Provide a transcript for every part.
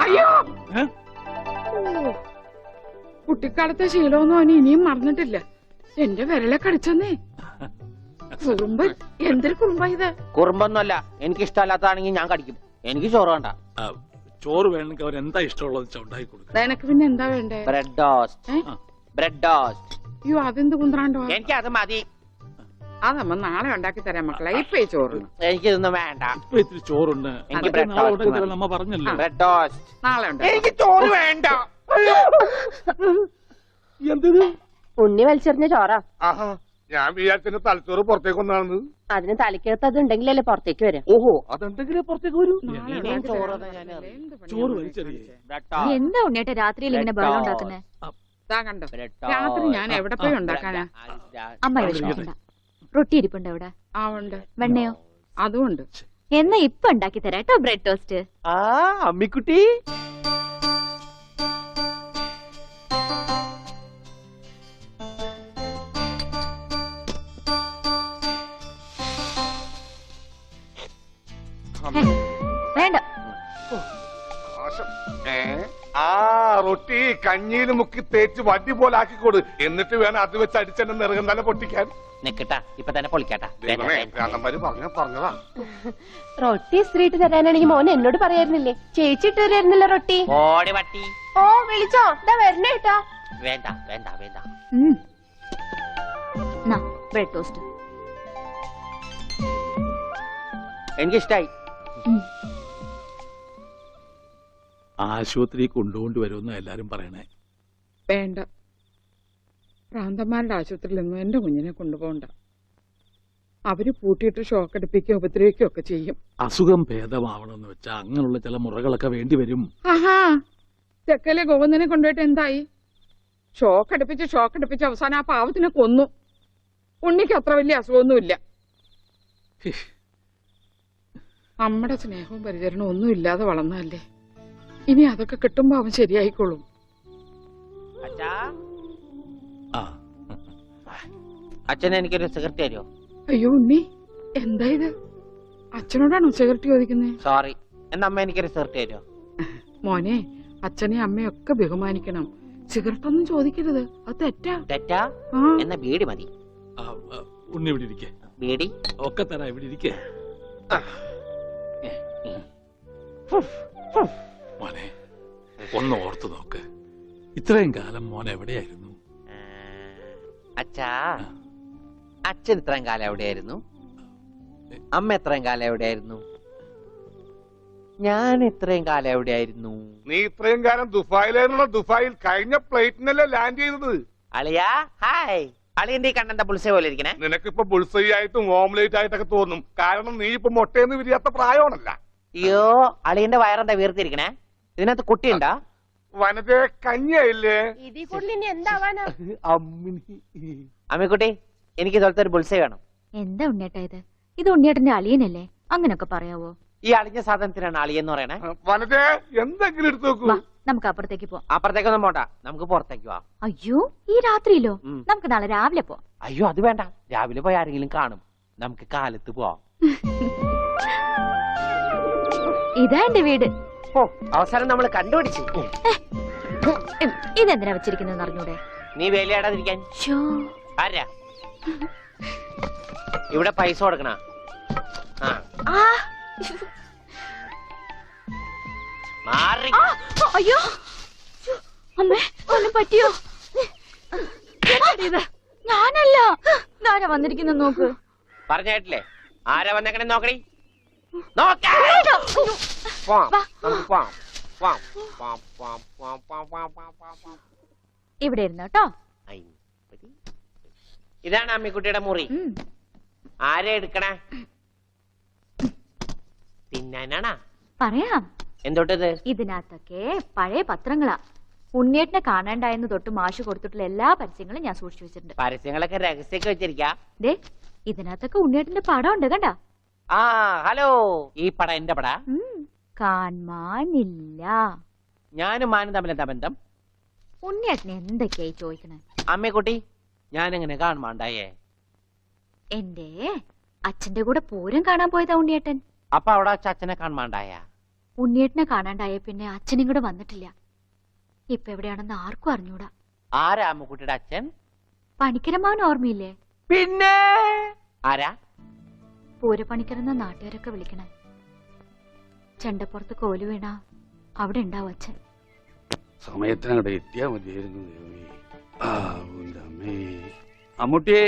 അയ്യോ, കുട്ടിക്കാലത്തെ ശീലമൊന്നും അവന് ഇനിയും മറന്നിട്ടില്ല. എന്റെ വിരലെ കടിച്ചെന്നേ. കുറുമ്പ്, എന്തൊരു കുറുമ്പ ഇത്? കുറുമ്പൊന്നുമല്ല, എനിക്ക് ഇഷ്ടമല്ലാത്തതാണെങ്കിൽ ഞാൻ കടിക്കും. എനിക്ക് ചോറ് വേണ്ട. ചോറ് വേണമെങ്കിൽ അവർ എന്താ ഇഷ്ടമുള്ളത് ഉണ്ടാക്കി കൊടുക്കും. നിനക്ക് പിന്നെ എന്താ വേണ്ടേ? Bread toast. Bread toast. അയ്യോ, അതെന്ത് കുന്ത്രാണ്ടോ? എനിക്ക് അത് മതി. അതമ്മ നാളെ ഉണ്ടാക്കി തരാം മക്കളെ. ഇപ്പൊ ഈ ചോറ് എനിക്കിതൊന്നും വേണ്ട. ഇപ്പൊ ഇത്തിരി ചോറുണ്ട്. എനിക്ക് ബ്രെഡ് ടോസ്റ്റ്. നമ്മ പറഞ്ഞല്ലോ ബ്രെഡ് ടോസ്റ്റ് നാളെ ഉണ്ടാക്കി. എനിക്ക് ചോറ് വേണ്ട. എന്തത്? ഉണ്ണി വലിച്ചെറിഞ്ഞ ചോറാ. ഞാൻ വിചാരിച്ചതിന്റെ തലച്ചോറ് പുറത്തേക്ക് ഒന്നാണ്. അതിന് തലക്കകത്ത് അത് ഉണ്ടെങ്കിലല്ലേ പുറത്തേക്ക് വരും. ഓഹോ, അതെന്തെങ്കിലും പുറത്തേക്ക് വരൂ. ചോറ് വലിച്ചെറിയേ. എന്താ ഉണ്ണിയേട്ട രാത്രിയിൽ ഇങ്ങനെ ബഹളം ഉണ്ടാക്കുന്നേ? കണ്ടോ, രാത്രി ഞാൻ എവിടെ പോയി ഉണ്ടാക്കാനാ? അമ്മ വിഷമിക്കണ്ട. റൊട്ടി ഇരിപ്പുണ്ട് അവിടെ. ആ ഉണ്ട്. വെണ്ണയോ? അതും ഉണ്ട്. എന്നാ ഇപ്പൊ ഉണ്ടാക്കി തരാം കേട്ടോ ബ്രെഡ് ടോസ്റ്റ്. അമ്മിക്കുട്ടി, വേണ്ട. റൊട്ടി കഞ്ഞിയിൽ മുക്കി തേച്ച് വടി പോലെ ആക്കിക്കൊടു. എന്നിട്ട് വേണം അത് വെച്ച് അടിച്ചെന്നെ നിറകം തന്നെ പൊട്ടിക്കാൻ. നിക്കട്ടാ, ഇപ്പൊ തന്നെ പൊളിക്കാട്ടാ. പറഞ്ഞതാ. റൊട്ടി സ്ത്രീട്ട് തരാനാണെങ്കിൽ മോൻ എന്നോട് പറയായിരുന്നില്ലേ? ചേച്ചി ഇട്ട് തരായിരുന്നില്ല റൊട്ടി. ഓടി പട്ടി. ഓ വിളിച്ചോ, ഇതാ വരണേട്ടാ. വേണ്ട വേണ്ട വേണ്ട. ബ്രെഡ് ടോസ്റ്റ് എനിക്കിഷ്ടായി. ആശുപത്രി കൊണ്ടുകൊണ്ട് വരുമെന്ന് എല്ലാരും പറയണേ. വേണ്ട, പ്രാന്തന്മാരുടെ ആശുപത്രിയിലൊന്നും എന്റെ കുഞ്ഞിനെ കൊണ്ടുപോകണ്ട. അവര് പൂട്ടിയിട്ട് ഷോക്ക് അടിപ്പിക്കുകയോ ഉപദ്രവിക്കുകയോ ഒക്കെ ചെയ്യും. അസുഖം ഭേദമാവണമെന്ന് വെച്ചാൽ അങ്ങനെയുള്ള ചില മുറകളൊക്കെ വേണ്ടി വരും. ആഹാ, തെക്കലെ ഗോവിന്ദനെ കൊണ്ടുപോയിട്ട് എന്തായി? ഷോക്ക് അടുപ്പിച്ച് അവസാനം ആ പാവത്തിനെ കൊന്നു. ഉണ്ണിക്ക് അത്ര വലിയ അസുഖമൊന്നുമില്ല. നമ്മുടെ സ്നേഹവും പരിചരണവും ഒന്നും ഇല്ലാതെ വളർന്നതല്ലേ. ഇനി അതൊക്കെ കിട്ടുമ്പോ അവൻ ശരിയായിക്കോളും. അച്ഛൻ എനിക്കൊരു സിഗരറ്റ് തരുമോ? അയ്യോ ഉണ്ണി, എന്താ ഇത്? അച്ഛനോടാണോ സിഗരറ്റ് ചോദിക്കുന്നേ? സോറി, എന്നാ അമ്മ എനിക്കൊരു സിഗരറ്റ് തരുമോ? മോനെ, അച്ഛനെ അമ്മയൊക്കെ ബഹുമാനിക്കണം. സിഗരറ്റ് ഒന്നും ചോദിക്കരുത്, അത് തെറ്റാ. തെറ്റാ? എന്നാ ബീഡി മതി. ഉണ്ണി ഇവിടെ ഇരിക്കേ. ബീഡി ഒക്കെ തരാ, ഇവിടെ ഇരിക്കേ. മോനെ, ഒന്ന് ഓർത്തു നോക്ക്. ഇത്രയും കാലം മോൻ എവിടെയായിരുന്നു? അച്ഛാ, അച്ഛൻ ഇത്രയും കാലം എവിടെയായിരുന്നു? അമ്മ എത്രയും കാലം എവിടെയായിരുന്നു? ഞാൻ ഇത്രയും കാലം എവിടെയായിരുന്നു? നീ ഇത്രയും കാലം ദുബായിലായിരുന്നുള്ള. ദുബായിൽ കഴിഞ്ഞ പ്ലേറ്റിനല്ലേ ലാൻഡ് ചെയ്തത്. അളിയാ ഹായ്. അളിയന്റെ കണ്ണന്റെ പുളിസ പോലെ ഇരിക്കണേ. നിനക്കിപ്പോ ബുൾസൈ ആയിട്ടും ഓംലേറ്റ് ആയിട്ടൊക്കെ തോന്നും. കാരണം നീ ഇപ്പൊ മുട്ടയെന്ന് വിരിയാത്ത പ്രായമാണല്ല. അയ്യോ, അളിയന്റെ വയറെന്താ വീർത്തിരിക്കണേ? ഇതിനകത്ത് കുട്ടിയുണ്ടാ? വനത്തെ കഞ്ഞിയായില്ലേ? ഇതിൽ കൂടുതൽ ഇനി എന്താവാനാ? അമ്മിക്കുട്ടി, എനിക്ക് ഇതുപോലത്തെ ഒരു ബുൾസൈ വേണം. എന്താ ഉണ്ണിയേട്ടാ ഇത്? ഇത് ഉണ്ണിയേട്ടന്റെ അളിയനല്ലേ? അങ്ങനൊക്കെ പറയാവോ? ഈ അളിഞ്ഞ സാധനത്തിനാണ് അളിയെന്ന് പറയണേ. വനത്തെ എന്തെങ്കിലും എടുത്തു നോക്കൂ. നമുക്ക് അപ്പുറത്തേക്ക് പോവാം. അപ്പുറത്തേക്കൊന്നും പോണ്ട, നമുക്ക് പുറത്തേക്ക് പോവാം. അയ്യോ, ഈ രാത്രിയിലോ? നമുക്ക് നാളെ രാവിലെ പോവാം. അയ്യോ, അത് വേണ്ട. രാവിലെ പോയി ആരെങ്കിലും കാണും. നമുക്ക് കാലത്ത് പോവാം. ഇതാ എന്റെ വീട്. ഓ, അവസാനം നമ്മൾ കണ്ടുപിടിച്ചു. ഇതെന്തിനാ വെച്ചിരിക്കുന്നത് അറിഞ്ഞൂടെ? നീ വേലയാടാതിരിക്കാൻ. ആരാ ഇവിടെ പൈസ കൊടുക്കണ? അയ്യോ അമ്മേ, ഒന്നും പറ്റിയോ? ഇത് ഞാനല്ല. ആരാ വന്നിരിക്കുന്ന നോക്ക്. പറഞ്ഞിട്ടില്ലേ ആരാ വന്നേക്കണേ? നോക്കണേ. ഇവിടെ ഇരുന്നു കേട്ടോ. ഇതാണ് അമ്മിക്കുട്ടിയുടെ മുറി. ആരെ എടുക്കണേ? തിന്നാനാണാ? പറയാം. എന്തോട്ടത്? ഇതിനകത്തൊക്കെ പഴയ പത്രങ്ങളാ. ഉണ്ണിയേട്ടനെ കാണാണ്ടായെന്ന് തൊട്ട് മാഷ് കൊടുത്തിട്ടുള്ള എല്ലാ പരസ്യങ്ങളും ഞാൻ സൂക്ഷിച്ചു വെച്ചിട്ടുണ്ട്. പരസ്യങ്ങളൊക്കെ രഹസ്യമൊക്കെ വെച്ചിരിക്കാ. ദേ, ഇതിനകത്തൊക്കെ ഉണ്ണിയേട്ടന്റെ പടം ഉണ്ട് കണ്ടാ. ആ ഹലോ, ഈ പടം എന്റെ പടാ? കാണാനില്ല. ഞാനും മാനും തമ്മിൽ എന്താ ബന്ധം? ഉണ്ണിയേട്ടനെ എന്തൊക്കെയായി ചോദിക്കണേ? അമ്മക്കുട്ടി, ഞാനെങ്ങനെ കാണുമാണ്ടായേ? എന്റെ അച്ഛന്റെ കൂടെ പൂരം കാണാൻ പോയതാ ഉണ്ണിയേട്ടൻ. അപ്പൊ അവിടെ വെച്ച് അച്ഛനെ കാണാണ്ടായ? ഉണ്ണിയേട്ടനെ കാണാണ്ടായ പിന്നെ അച്ഛനും കൂടെ വന്നിട്ടില്ല. ഇപ്പൊ എവിടെയാണെന്ന് ആർക്കും അറിഞ്ഞൂടാ. ആരാ അമ്മുക്കുട്ടിയുടെ അച്ഛൻ? പണിക്കരമാവൻ ഓർമ്മയില്ലേ? പിന്നെ ആരാ? പൂരപ്പണിക്കരെന്ന നാട്ടുകാരൊക്കെ വിളിക്കണേ. ചെണ്ടപ്പുറത്ത് കോലു വീണ അവിടെ ഉണ്ടാവും അച്ഛൻ. സമയത്തിനവിടെ എത്തിയാ മതിയായിരുന്നു. അമ്മൂട്ടിയെ,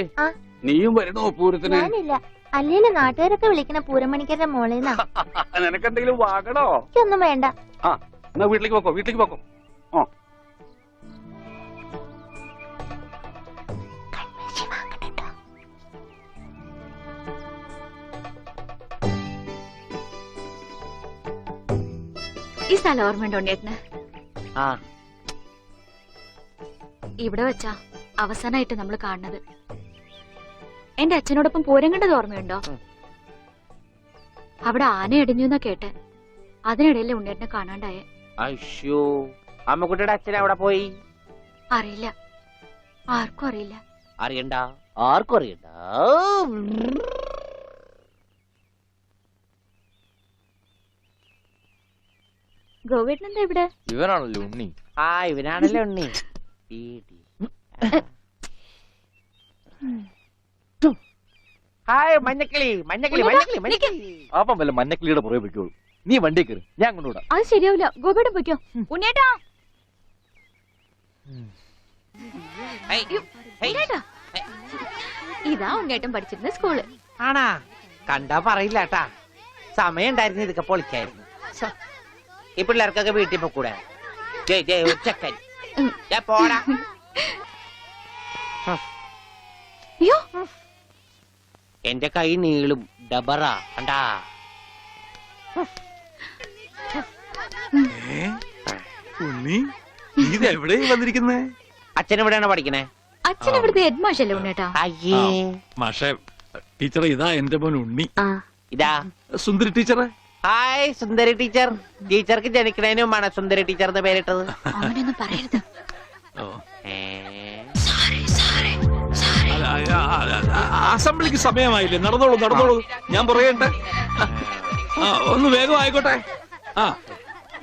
നീയും വരണോ പൂരത്തിന്? ഞാനില്ല. അല്ലേല് നാട്ടുകാരൊക്കെ വിളിക്കണ പൂരമണിക്കരുടെ മോളേന്നാ. നിനക്കെന്തെങ്കിലും വാങ്ങണോ? എനിക്കൊന്നും വേണ്ട. എന്നാ വീട്ടിലേക്ക് പോക്കോ, വീട്ടിലേക്ക് പോക്കോ. ഈ സ്ഥലം ഓർമ്മയുണ്ടോ ഉണ്ണിയേട്ടന്? ആ, ഇവിടെ വെച്ചാ അവസാനമായിട്ട് നമ്മൾ കാണുന്നത്. എന്റെ അച്ഛനോടൊപ്പം പൂരം കണ്ടത് ഓർമ്മയുണ്ടോ? അവിടെ ആന ഇടിഞ്ഞു എന്നാ കേട്ടെ. അതിനിടയിലെ ഉണ്ണിയേട്ടനെ കാണാണ്ടായേ. അയ്യോ, അമ്മുക്കുട്ടിയുടെ അച്ഛൻ എവിടെ പോയി? അറിയില്ല, ആർക്കും അറിയില്ല. അറിയണ്ട, ആർക്കും അറിയണ്ട. ഗോവേട്ടൻ എന്താ ഇവിടെ? ഇവനാണല്ലോ ഉണ്ണി. ആ, ഇവനാണല്ലോ ഉണ്ണി. ഹായ് മഞ്ഞക്കിളി, മഞ്ഞക്കിളി, മഞ്ഞക്കിളി, മഞ്ഞക്കിളി. അപ്പം വല്ല മഞ്ഞക്കിളിയുടെ പുറകെ വെക്കോളൂ. നീ വണ്ടി കയറി, ഞാൻ കൊണ്ടുവിടാം. അത് ശരിയാവില്ല. ഗോവേട്ടൻ പൊയ്ക്കോ. ഉണ്ണിയേട്ടാ, ഉണ്ണിയേട്ടാ. ഇതാ ഉണ്ണിയേട്ടൻ പഠിച്ചിരുന്ന സ്കൂള്. ആണാ? കണ്ടാ പറയില്ല കേട്ടാ. സമയം ഉണ്ടായിരുന്നു ഇതൊക്കെ പൊളിക്കായിരുന്നു. ഈ പിള്ളേർക്കൊക്കെ വീട്ടിൽ പോക്കൂടെ? ചെക്കൻ പോടാ. അയ്യോ, എന്റെ കൈ നീളും. ഡബറ കണ്ടാ? ഉണ്ണി, ഇതെവിടെ വന്നിരിക്കുന്നേ? അച്ഛൻ എവിടെയാണ് പഠിക്കണേ? അച്ഛൻ ഇവിടുത്തെ ഹെഡ് മാഷല്ലേ ഉണ്ണിയേട്ടാ? അയ്യേ, മാഷേ, ടീച്ചറെ, ഇതാ എന്റെ മോൻ ഉണ്ണി. ഇതാ സുന്ദരി ടീച്ചറെ. ഹായ് സുന്ദരി ടീച്ചർ. ടീച്ചർക്ക് ജനിക്കണേന് മുമ്പാണ് സുന്ദരി ടീച്ചർ എന്ന് പേരിട്ടത്. അവനൊന്നും പറയരുത്. അസംബ്ലിക്ക് സമയമായില്ലേ? നടന്നോളൂ, നടന്നോളൂ, ഞാൻ പറയട്ടെ. ഒന്ന് വേഗം ആയിക്കോട്ടെ.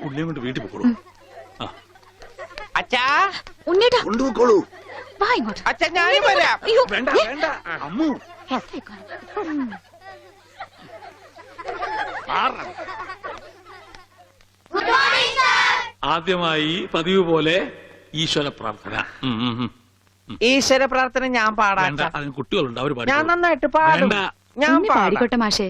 ഉള്ളിയും കൊണ്ട് വീട്ടിൽ പോക്കോളൂ. അച്ഛാ, ഉണ്ണിയേട്ടാ കൊണ്ടുപോക്കോളൂ. വാ ഇങ്ങോട്ട്. അച്ഛൻ ഞാനും വരാം. അയ്യോ, വേണ്ട, വേണ്ട അമ്മു. ആദ്യമായി പതിവ് പോലെ ഈശ്വര പ്രാർത്ഥന. ഈശ്വര പ്രാർത്ഥന ഞാൻ പാടാം. വേണ്ട, അതിന് കുട്ടികളുണ്ട്, അവര് ഞാൻ നന്നായിട്ട് പാടും. വേണ്ട. ഞാൻ പാടാം. പാടിക്കോട്ടെ മാഷേ,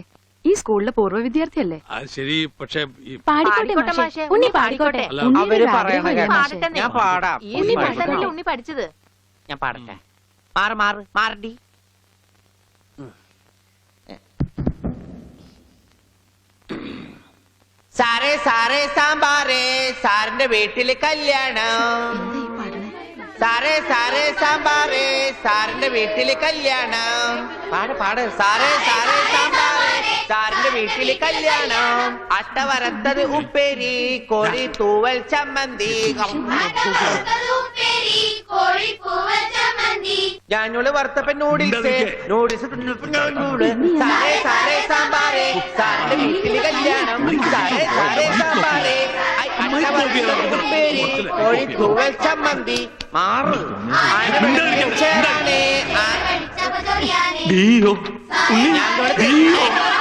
ഈ സ്കൂളിലെ പൂർവ്വ വിദ്യാർത്ഥിയല്ലേ? അത് ശരി, പക്ഷെ പാടിക്കോട്ടെ മാഷേ, ഉണ്ണി പാടിക്കോട്ടെ. അല്ല, അവര് പറയണ കേട്ടോ. മാഷേ. ഞാൻ പാടാം. ഉണ്ണി പാടുന്നതല്ലേ ഉണ്ണി പഠിച്ചത്. ഞാൻ പാടട്ടെ. മാറ് മാറ് മാറടി. സാറേ സാറേ സാമ്പാറേ, സാറിന്റെ വീട്ടില് കല്യാണം. സാറേ സാറേ സാമ്പാറേ, സാറിന്റെ വീട്ടില് കല്യാണം. പാട് പാട്. സാറേ സാറേ സാമ്പാറേ, സാറിന്റെ വീട്ടില് കല്യാണം. അട്ട വരത്തത് ഉപ്പേരി, കോഴി തൂവൽ ചമ്മന്തി. ഞാനോള് വറുത്തപ്പൻ നൂഡിൽസ്, നൂഡിൽസ്. സാറേ സാറേ സാമ്പാറേ, സാറിന്റെ വീട്ടില് കല്യാണം. സാറേ സാറേ സാമ്പാറേ, അട്ട വറുത്തത് ഉപ്പേരി, കോഴി തൂവൽ ചമ്മന്തി. മാറ്.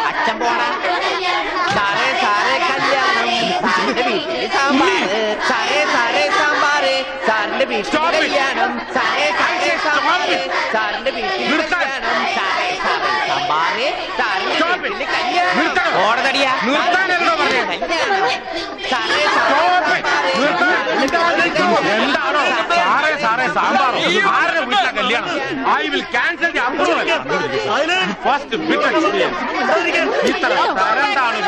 അച്ഛൻ പോടാ. സാറേ സാറേ കല്യാണം, സാറിന്റെ വീട്ടില് സാമ്പാറ്. സാറേ സാറേ സാമ്പാറ്, സാറിന്റെ വീട്ടില് കല്യാണം. സാറേ സാറേ സാമ്പാറ്, സാറിന്റെ വീട്ടില് കല്യാണം. സാറേ സാറേ സാമ്പാറ്, സാറിന്റെ വീട്ടില് കല്യാണം. ഓടതടിയാ. സാറേ എന്താണോ സാറേ സാറേ സാമ്പാർ? ആരുടെ വീട്ടിലെ കല്യാണം? I will cancel the approval. First bit experience. ഇത്ര തരണ്ടാണ്.